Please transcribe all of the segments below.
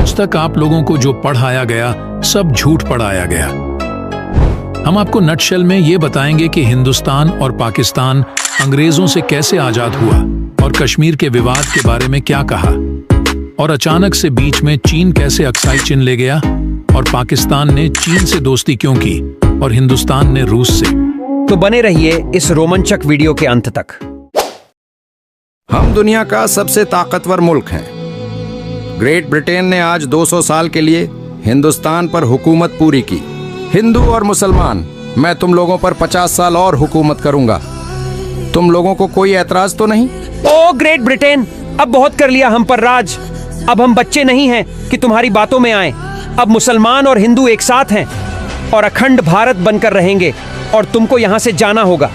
आज तक आप लोगों को जो पढ़ाया गया सब झूठ पढ़ाया गया। हम आपको नटशेल में ये बताएंगे कि हिंदुस्तान और पाकिस्तान अंग्रेजों से कैसे आजाद हुआ और कश्मीर के विवाद के बारे में क्या कहा, और अचानक से बीच में चीन कैसे अक्साई चिन्ह ले गया, और पाकिस्तान ने चीन से दोस्ती क्यों की और हिंदुस्तान ने रूस से। तो बने रहिए इस रोमांचक वीडियो के अंत तक। हम दुनिया का सबसे ताकतवर मुल्क हैं। ग्रेट ब्रिटेन ने आज 200 साल के लिए हिंदुस्तान पर हुकूमत पूरी की। हिंदू और मुसलमान, मैं तुम लोगों पर 50 साल और हुकूमत करूंगा। तुम लोगों को कोई एतराज तो नहीं? ओ ग्रेट ब्रिटेन, अब बहुत कर लिया हम पर राज। अब हम बच्चे नहीं हैं कि तुम्हारी बातों में आए। अब मुसलमान और हिंदू एक साथ हैं और अखंड भारत बनकर रहेंगे, और तुमको यहाँ से जाना होगा।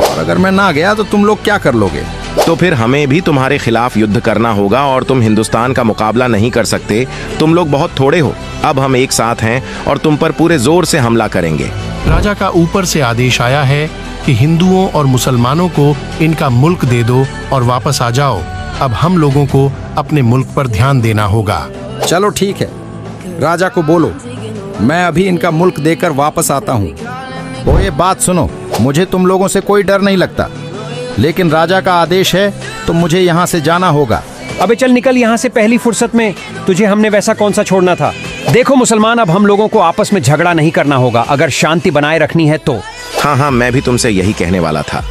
और अगर मैं ना गया तो तुम लोग क्या कर लोगे? तो फिर हमें भी तुम्हारे खिलाफ युद्ध करना होगा, और तुम हिंदुस्तान का मुकाबला नहीं कर सकते। तुम लोग बहुत थोड़े हो। अब हम एक साथ हैं और तुम पर पूरे जोर से हमला करेंगे। राजा का ऊपर से आदेश आया है कि हिंदुओं और मुसलमानों को इनका मुल्क दे दो और वापस आ जाओ। अब हम लोगों को अपने मुल्क पर ध्यान देना होगा। चलो ठीक है, राजा को बोलो मैं अभी इनका मुल्क देकर वापस आता हूँ। वो ये बात सुनो, मुझे तुम लोगों से कोई डर नहीं लगता, लेकिन राजा का आदेश है तो मुझे यहाँ से जाना होगा। अबे चल निकल यहाँ से, पहली फुर्सत में तुझे हमने वैसा कौन सा छोड़ना था। देखो मुसलमान, अब हम लोगों को आपस में झगड़ा नहीं करना होगा अगर शांति बनाए रखनी है तो। हाँ, मैं भी तुमसे यही कहने वाला था।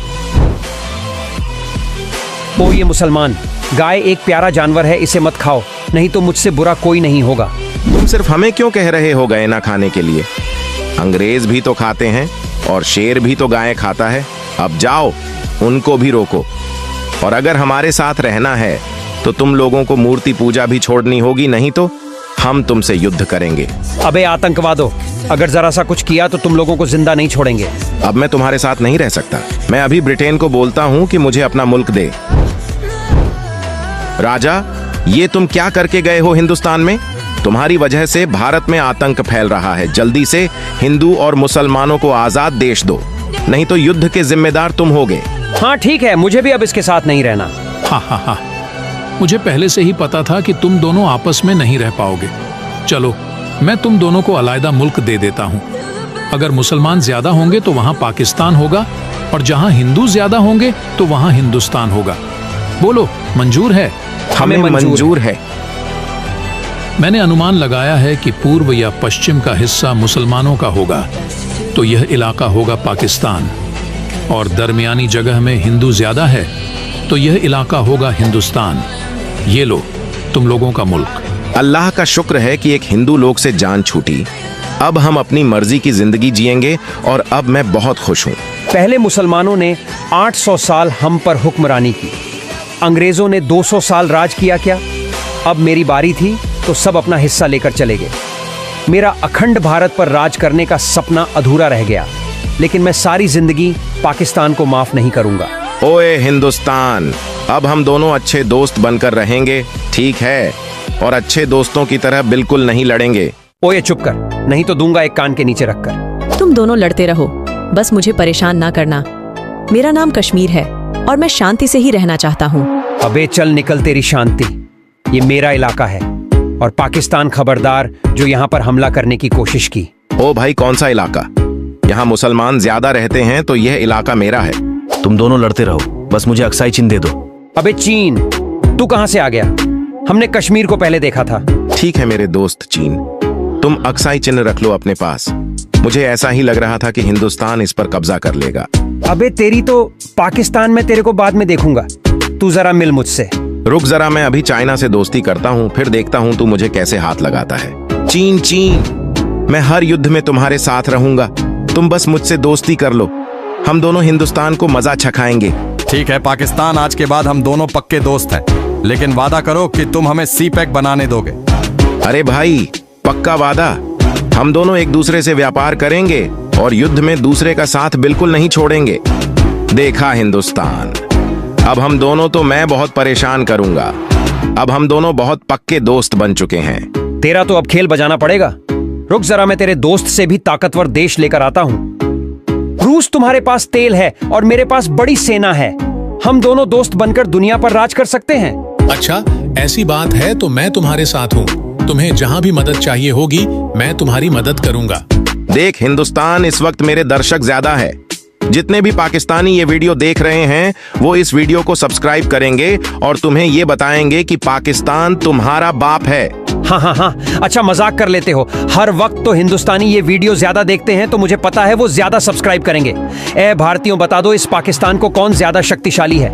ओ ये मुसलमान, गाय एक प्यारा जानवर है, इसे मत खाओ, नहीं तो मुझसे बुरा कोई नहीं होगा। तुम सिर्फ हमें क्यों कह रहे हो गाय ना खाने के लिए? अंग्रेज भी तो खाते हैं और शेर भी तो गाय खाता है। अब जाओ, उनको भी रोको। और अगर हमारे साथ रहना है तो तुम लोगों को मूर्ति पूजा भी छोड़नी होगी, नहीं तो हम तुमसे युद्ध करेंगे। अबे आतंकवादों, अगर जरा सा कुछ किया तो तुम लोगों को जिंदा नहीं छोड़ेंगे। अब मैं तुम्हारे साथ नहीं रह सकता। मैं अभी ब्रिटेन को बोलता हूँ कि मुझे अपना मुल्क दे। राजा, ये तुम क्या करके गए हो हिंदुस्तान में? तुम्हारी वजह से भारत में आतंक फैल रहा है। जल्दी से हिंदू और मुसलमानों को आजाद देश दो, नहीं तो युद्ध के जिम्मेदार तुम होगे। हाँ ठीक है, मुझे भी अब इसके साथ नहीं रहना। हा, मुझे पहले से ही पता था कि तुम दोनों आपस में नहीं रह पाओगे। चलो, मैं तुम दोनों को अलग मुल्क दे देता हूँ। अगर मुसलमान ज्यादा होंगे तो वहाँ पाकिस्तान होगा, और जहाँ हिंदू ज्यादा होंगे तो वहाँ हिंदुस्तान होगा। बोलो, मंजूर है? हमें मंजूर है। मैंने अनुमान लगाया है कि पूर्व या पश्चिम का हिस्सा मुसलमानों का होगा, तो यह इलाका होगा पाकिस्तान, और दरमियानी जगह में हिंदू ज्यादा है तो यह इलाका होगा हिंदुस्तान। ये लो, तुम लोगों का मुल्क। अल्लाह का शुक्र है कि एक हिंदू लोग से जान छूटी। अब हम अपनी मर्जी की जिंदगी जिएंगे, और अब मैं बहुत खुश हूँ। पहले मुसलमानों ने 800 साल हम पर हुक्मरानी की, अंग्रेजों ने 200 साल राज किया। क्या अब मेरी बारी थी तो सब अपना हिस्सा लेकर चले गए। मेरा अखंड भारत पर राज करने का सपना अधूरा रह गया, लेकिन मैं सारी जिंदगी पाकिस्तान को माफ नहीं करूंगा। ओए हिंदुस्तान, अब हम दोनों अच्छे दोस्त बनकर रहेंगे, ठीक है? और अच्छे दोस्तों की तरह बिल्कुल नहीं लड़ेंगे। ओए चुप कर, नहीं तो दूंगा एक कान के नीचे रखकर। तुम दोनों लड़ते रहो, बस मुझे परेशान ना करना। मेरा नाम कश्मीर है और मैं शांति से ही रहना चाहता हूँ। अबे चल निकल, तेरी शांति। ये मेरा इलाका है, और पाकिस्तान खबरदार जो यहाँ पर हमला करने की कोशिश की। ओ भाई, कौन सा इलाका? यहाँ मुसलमान ज्यादा रहते हैं, तो यह इलाका मेरा है। तुम दोनों लड़ते रहो, बस मुझे अक्साई चिन्ह दे दो। अबे चीन, तू कहाँ से आ गया? हमने कश्मीर को पहले देखा था। ठीक है मेरे दोस्त चीन, तुम अक्साई चिन्ह रख लो अपने पास। मुझे ऐसा ही लग रहा था कि हिंदुस्तान इस पर कब्जा कर लेगा। अबे तेरी तो पाकिस्तान में तेरे को बाद में देखूंगा, तू जरा मिल मुझसे। रुक जरा, मैं अभी चाइना से दोस्ती करता हूँ, फिर देखता हूँ तू मुझे कैसे हाथ लगाता है। चीन, मैं हर युद्ध में तुम्हारे साथ रहूंगा। तुम बस मुझसे दोस्ती कर लो, हम दोनों हिंदुस्तान को मजा चखाएंगे। ठीक है पाकिस्तान, आज के बाद हम दोनों पक्के दोस्त हैं, लेकिन वादा करो कि तुम हमें सी पैक बनाने दोगे। अरे भाई, पक्का वादा। हम दोनों एक दूसरे से व्यापार करेंगे और युद्ध में दूसरे का साथ बिल्कुल नहीं छोड़ेंगे। देखा हिंदुस्तान, अब हम दोनों तो मैं बहुत परेशान करूंगा। अब हम दोनों बहुत पक्के दोस्त बन चुके हैं। तेरा तो अब खेल बजाना पड़ेगा। रुक जरा, मैं तेरे दोस्त से भी ताकतवर देश लेकर आता हूँ। रूस, तुम्हारे पास तेल है और मेरे पास बड़ी सेना है। हम दोनों दोस्त बनकर दुनिया पर राज कर सकते हैं। अच्छा, ऐसी बात है तो मैं तुम्हारे साथ हूँ। तुम्हें जहां भी मदद चाहिए होगी मैं तुम्हारी मदद करूंगा। देख हिंदुस्तान, इस वक्त मेरे दर्शक ज्यादा है। जितने भी पाकिस्तानी ये वीडियो देख रहे हैं वो इस वीडियो को सब्सक्राइब करेंगे और तुम्हें ये बताएंगे कि पाकिस्तान तुम्हारा बाप है। हाँ, अच्छा मजाक कर लेते हो। हर वक्त तो हिंदुस्तानी ये वीडियो ज्यादा देखते हैं तो मुझे पता है वो ज्यादा सब्सक्राइब करेंगे। ए भारतीयों, बता दो इस पाकिस्तान को कौन ज्यादा शक्तिशाली है।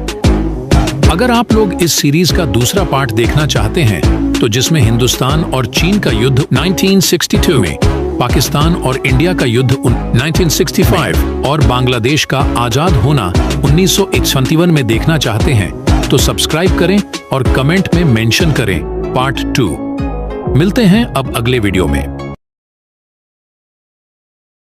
अगर आप लोग इस सीरीज का दूसरा पार्ट देखना चाहते हैं तो जिसमें हिंदुस्तान और चीन का युद्ध 1962 में, पाकिस्तान और इंडिया का युद्ध 1965 और बांग्लादेश का आजाद होना 1951 में देखना चाहते हैं तो सब्सक्राइब करें और कमेंट में मेंशन करें पार्ट 2। मिलते हैं अब अगले वीडियो में।